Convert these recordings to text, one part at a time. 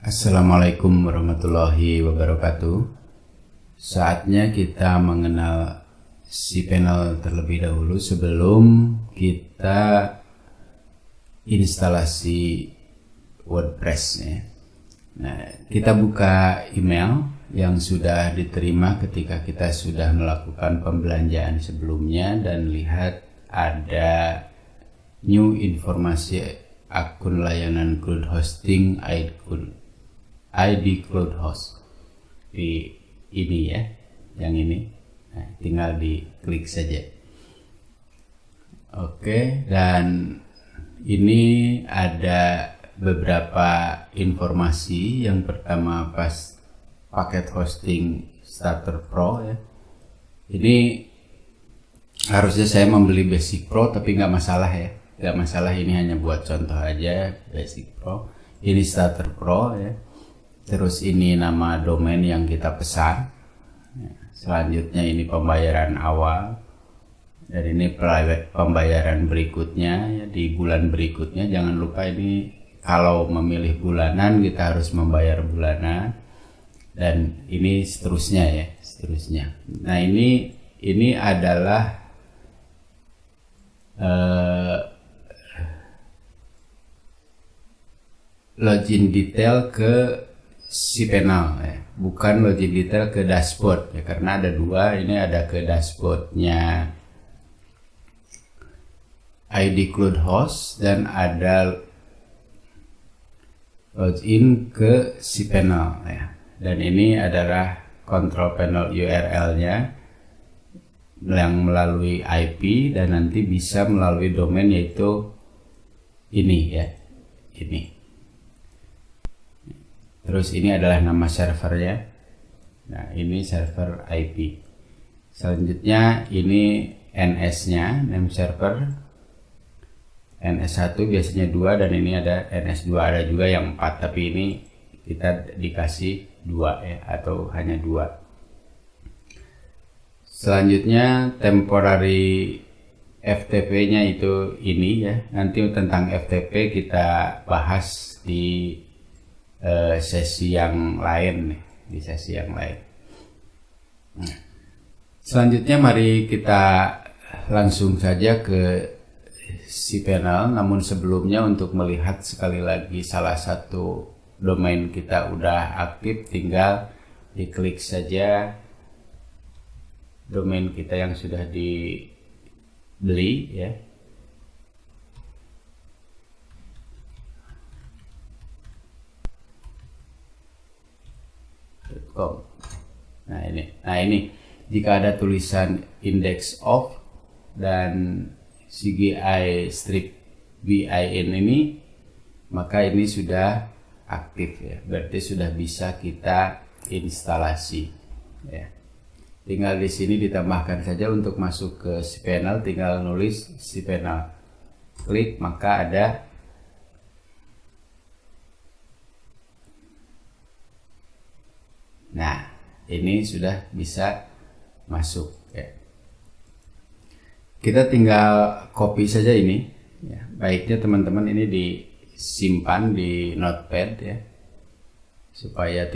Assalamualaikum warahmatullahi wabarakatuh. Saatnya kita mengenal cPanel terlebih dahulu sebelum kita instalasi WordPress ya. Nah, kita buka email yang sudah diterima ketika kita sudah melakukan pembelanjaan sebelumnya dan lihat ada new informasi akun layanan cloud hosting ID Cloud Host di ini ya, yang ini. Nah, tinggal diklik saja. Oke, dan ini ada beberapa informasi. Yang pertama paket hosting Starter Pro ya. Ini harusnya saya membeli Basic Pro, tapi nggak masalah ya, nggak masalah. Ini hanya buat contoh aja, Basic Pro. Ini Starter Pro ya. Terus ini nama domain yang kita pesan. Selanjutnya ini pembayaran awal. Dan ini pembayaran berikutnya ya, di bulan berikutnya. Jangan lupa ini kalau memilih bulanan kita harus membayar bulanan. Dan ini seterusnya ya, seterusnya. Nah, ini adalah login detail ke cPanel ya, bukan login detail ke dashboard ya, karena ada dua. Ini ada ke dashboardnya ID Cloud Host dan ada login ke cPanel ya. Dan ini adalah control panel URL-nya yang melalui IP dan nanti bisa melalui domain, yaitu ini ya, ini. Terus ini adalah nama servernya. Nah, ini server IP. Selanjutnya ini NS-nya, name server. NS1 biasanya 2 dan ini ada NS2, ada juga yang 4, tapi ini kita dikasih 2 ya, atau hanya 2. Selanjutnya temporary FTP-nya itu ini ya. Nanti tentang FTP kita bahas di sesi yang lain nih, di sesi yang lain. Nah, selanjutnya mari kita langsung saja ke cPanel. Namun sebelumnya, untuk melihat sekali lagi salah satu domain kita udah aktif, tinggal diklik saja domain kita yang sudah dibeli ya. Nah ini jika ada tulisan index of dan CGI strip bin ini, maka ini sudah aktif ya, berarti sudah bisa kita instalasi ya. Tinggal di sini ditambahkan saja untuk masuk ke cPanel, tinggal nulis cPanel, klik, maka ada nah, ini sudah bisa masuk ya. Kita tinggal copy saja ini ya. Baiknya teman-teman ini disimpan di notepad ya, supaya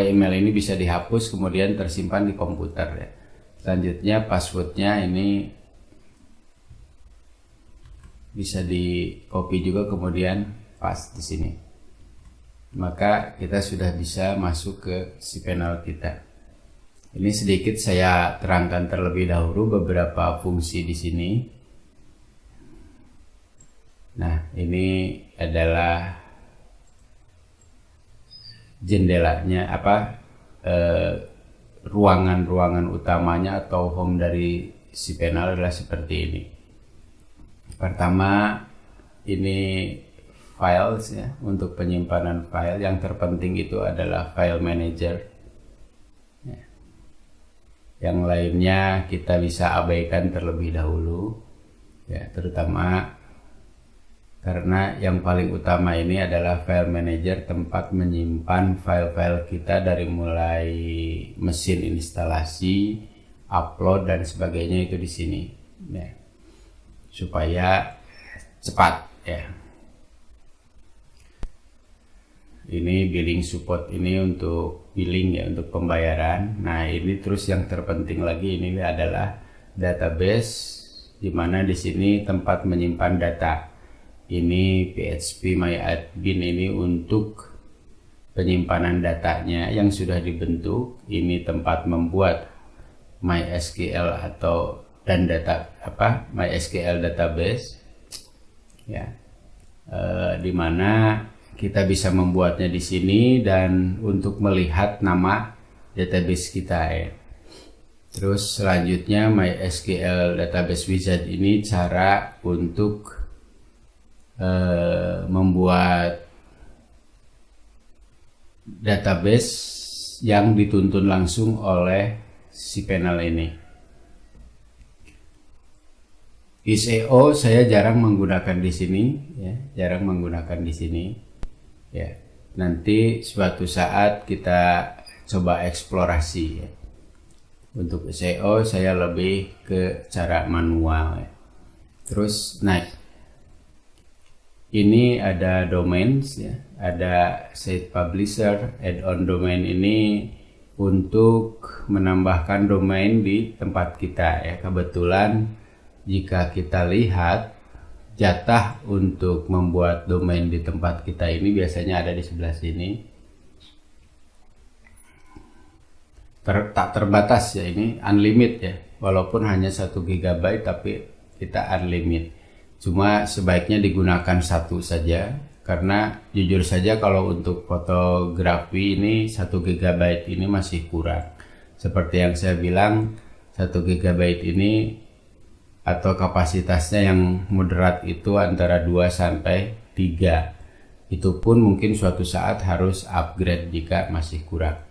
email ini bisa dihapus kemudian tersimpan di komputer ya. Selanjutnya passwordnya ini bisa di copy juga kemudian paste di sini. Maka kita sudah bisa masuk ke cPanel kita. Ini sedikit saya terangkan terlebih dahulu beberapa fungsi di sini. Nah, ini adalah jendelanya, ruangan-ruangan utamanya atau home dari cPanel adalah seperti ini. Pertama, ini files ya, untuk penyimpanan file. Yang terpenting itu adalah file manager ya. Yang lainnya kita bisa abaikan terlebih dahulu ya, terutama karena yang paling utama ini adalah file manager, tempat menyimpan file-file kita dari mulai mesin instalasi, upload dan sebagainya itu di sini ya, supaya cepat ya. Ini billing support ini untuk billing ya, untuk pembayaran. Nah ini terus yang terpenting lagi ini adalah database, di mana di sini tempat menyimpan data. Ini PHP MyAdmin ini untuk penyimpanan datanya yang sudah dibentuk. Ini tempat membuat MySQL dan data MySQL database ya, dimana kita bisa membuatnya di sini dan untuk melihat nama database kita ya. Terus selanjutnya MySQL Database Wizard ini cara untuk membuat database yang dituntun langsung oleh si panel ini. ISEO saya jarang menggunakan di sini ya, jarang menggunakan di sini ya. Nanti suatu saat kita coba eksplorasi ya. Untuk SEO saya lebih ke cara manual ya. Terus ini ada domains ya, ada site publisher, add-on domain ini untuk menambahkan domain di tempat kita ya. Kebetulan jika kita lihat jatah untuk membuat domain di tempat kita ini biasanya ada di sebelah sini. Tak terbatas ya, ini unlimited ya, walaupun hanya 1 GB tapi kita unlimited. Cuma sebaiknya digunakan satu saja, karena jujur saja kalau untuk fotografi ini 1 GB ini masih kurang. Seperti yang saya bilang, 1 GB ini atau kapasitasnya yang moderat itu antara 2 sampai 3. Itu pun mungkin suatu saat harus upgrade jika masih kurang.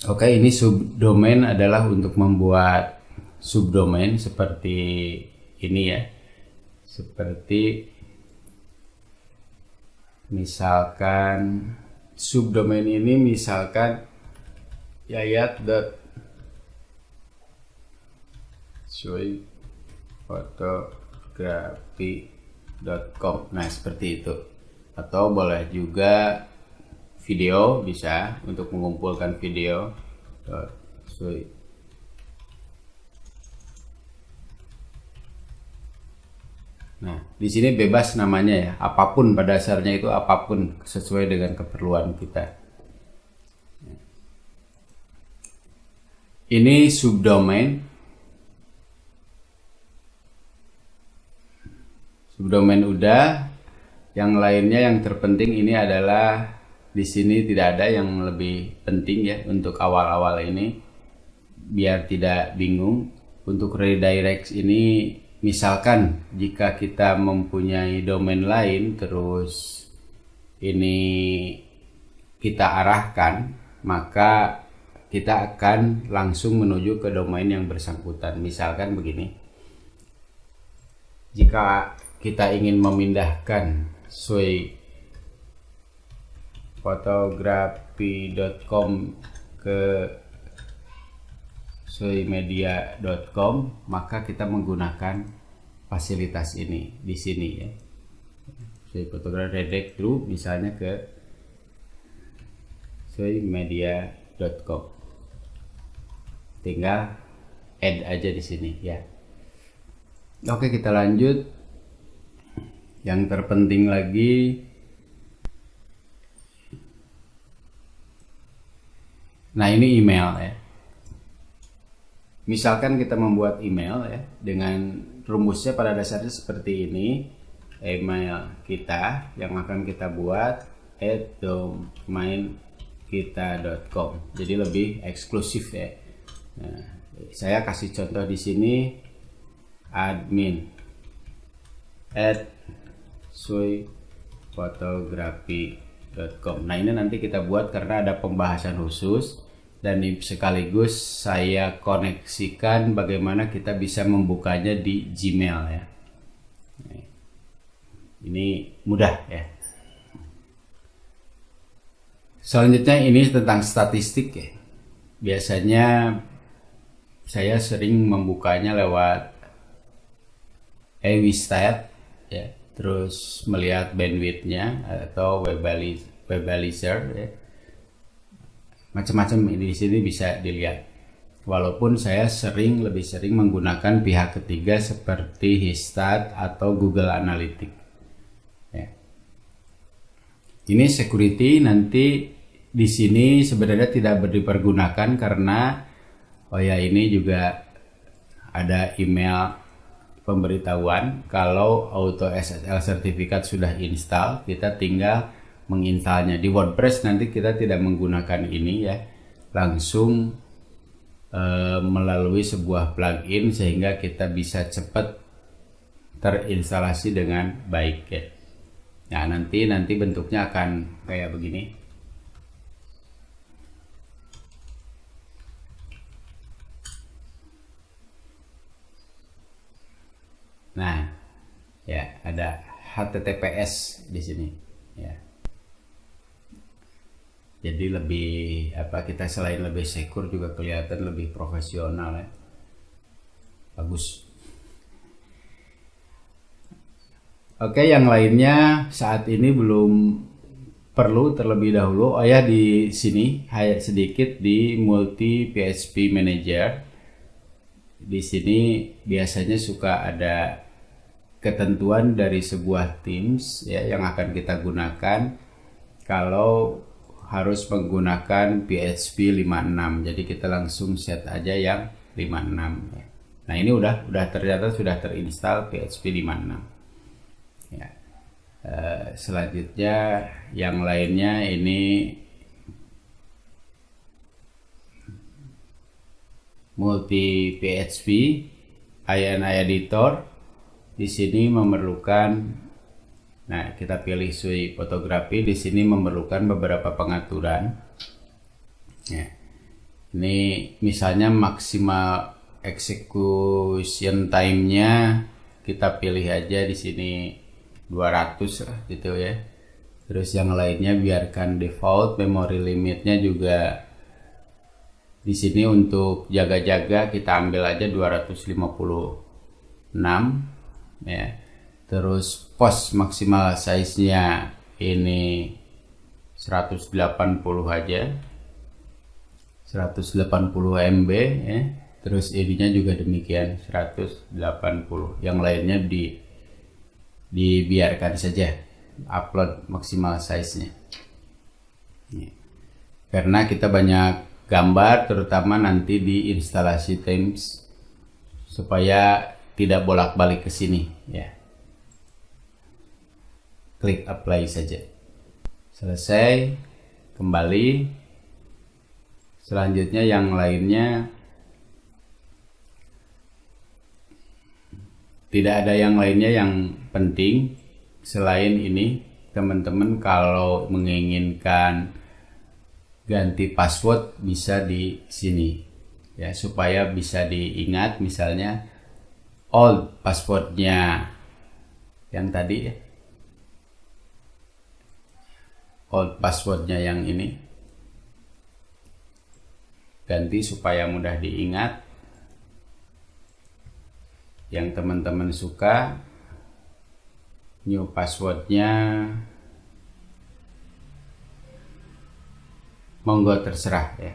Oke, ini subdomain adalah untuk membuat subdomain seperti ini ya. Seperti misalkan subdomain ini misalkan yayat.fotografi.com. Nah seperti itu. Atau boleh juga video, bisa untuk mengumpulkan video. Nah di sini bebas namanya ya, apapun pada dasarnya, itu apapun sesuai dengan keperluan kita. Ini subdomain. Subdomain udah, yang lainnya yang terpenting ini adalah di sini tidak ada yang lebih penting ya untuk awal-awal ini, biar tidak bingung. Untuk redirect ini, misalkan jika kita mempunyai domain lain terus ini kita arahkan, maka kita akan langsung menuju ke domain yang bersangkutan. Misalkan begini, jika kita ingin memindahkan fotografi.com ke soymedia.com, maka kita menggunakan fasilitas ini di sini ya. Fotografi redirect through misalnya ke soymedia.com. Tinggal add aja di sini ya. Oke, kita lanjut. Yang terpenting lagi, nah ini email ya. Misalkan kita membuat email ya, dengan rumusnya pada dasarnya seperti ini. Email kita yang akan kita buat @domainkita.com. Jadi lebih eksklusif ya. Nah, saya kasih contoh di sini, admin @soyfotografi.com. Nah ini nanti kita buat karena ada pembahasan khusus, dan sekaligus saya koneksikan bagaimana kita bisa membukanya di Gmail ya. Ini mudah ya. Selanjutnya ini tentang statistik ya. Biasanya saya sering membukanya lewat Ewistat ya, terus melihat bandwidthnya atau Webalizer ya. Macam-macam di sini bisa dilihat. Walaupun saya lebih sering menggunakan pihak ketiga seperti Hitstat atau Google Analytics. Ya. Ini security nanti di sini sebenarnya tidak dipergunakan karena ini juga ada email pemberitahuan kalau Auto SSL sertifikat sudah install, kita tinggal menginstalnya. Di WordPress nanti kita tidak menggunakan ini ya, langsung melalui sebuah plugin sehingga kita bisa cepat terinstalasi dengan baik ya. Nah, nanti bentuknya akan kayak begini. Nah, ya ada HTTPS di sini ya. Jadi lebih kita selain lebih secure juga kelihatan lebih profesional ya. Bagus. Oke, yang lainnya saat ini belum perlu terlebih dahulu. Di sini sedikit di Multi PHP Manager. Di sini biasanya suka ada ketentuan dari sebuah themes ya yang akan kita gunakan kalau harus menggunakan PHP 56. Jadi kita langsung set aja yang 56 ya. Nah, ini udah ternyata sudah terinstall PHP 56 ya. Selanjutnya yang lainnya ini Multi PHP INI editor. Di sini memerlukan, kita pilih Sui fotografi. Di sini memerlukan beberapa pengaturan. Ya. Ini misalnya maksimal execution time-nya kita pilih aja di sini 200 gitu ya. Terus yang lainnya biarkan default. Memory limitnya juga di sini untuk jaga-jaga kita ambil aja 256 ya. Terus post maksimal size-nya ini 180 aja, 180 MB ya. Terus ininya juga demikian 180. Yang lainnya dibiarkan saja upload maksimal size-nya ya. Karena kita banyak gambar, terutama nanti di instalasi themes, supaya tidak bolak-balik ke sini ya. Klik apply saja. Selesai, kembali. Selanjutnya yang lainnya tidak ada yang lainnya yang penting selain ini. Teman-teman kalau menginginkan ganti password bisa di sini ya, supaya bisa diingat. Misalnya old passwordnya yang tadi ya, old passwordnya yang ini ganti supaya mudah diingat. Yang teman-teman suka new passwordnya monggo terserah ya.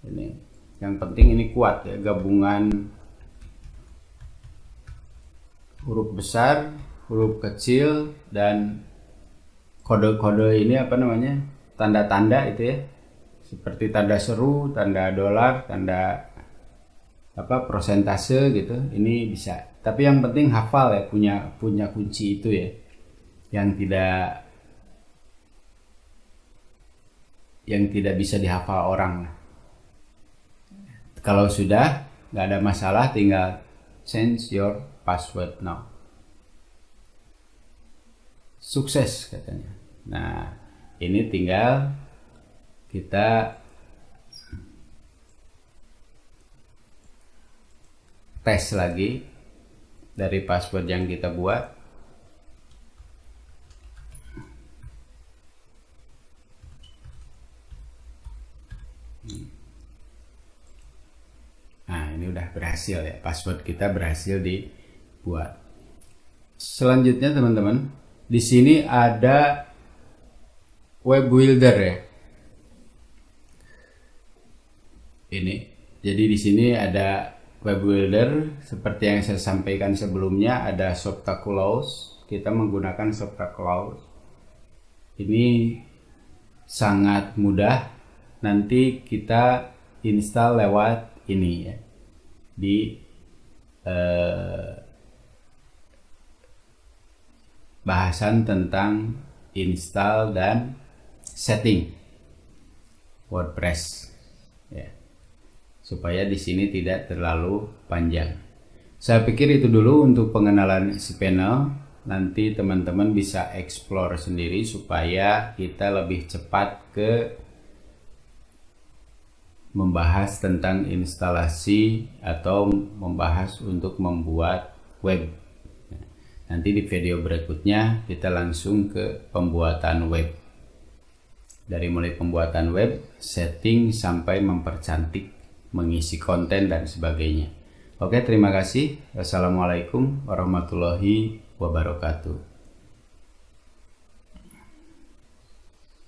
Ini yang penting ini kuat ya, gabungan huruf besar, huruf kecil, dan kode-kode ini tanda-tanda itu ya, seperti tanda seru, tanda dolar, tanda persentase gitu. Ini bisa, tapi yang penting hafal ya, punya kunci itu ya, yang tidak bisa dihafal orang. Kalau sudah nggak ada masalah, tinggal change your password now. Sukses katanya. Nah, ini tinggal kita tes lagi dari password yang kita buat. Nah, ini udah berhasil ya, password kita berhasil dibuat. Selanjutnya teman-teman, di sini ada web builder ya. Ini, jadi di sini ada web builder seperti yang saya sampaikan sebelumnya, ada Softaculous. Kita menggunakan Softaculous. Ini sangat mudah. Nanti kita install lewat ini ya, di bahasan tentang install dan setting WordPress ya, supaya di sini tidak terlalu panjang. Saya pikir itu dulu untuk pengenalan cPanel. Nanti teman-teman bisa explore sendiri supaya kita lebih cepat ke membahas tentang instalasi atau membahas untuk membuat web. Nanti di video berikutnya kita langsung ke pembuatan web. Dari mulai pembuatan web, setting sampai mempercantik, mengisi konten dan sebagainya. Oke, terima kasih. Wassalamualaikum warahmatullahi wabarakatuh.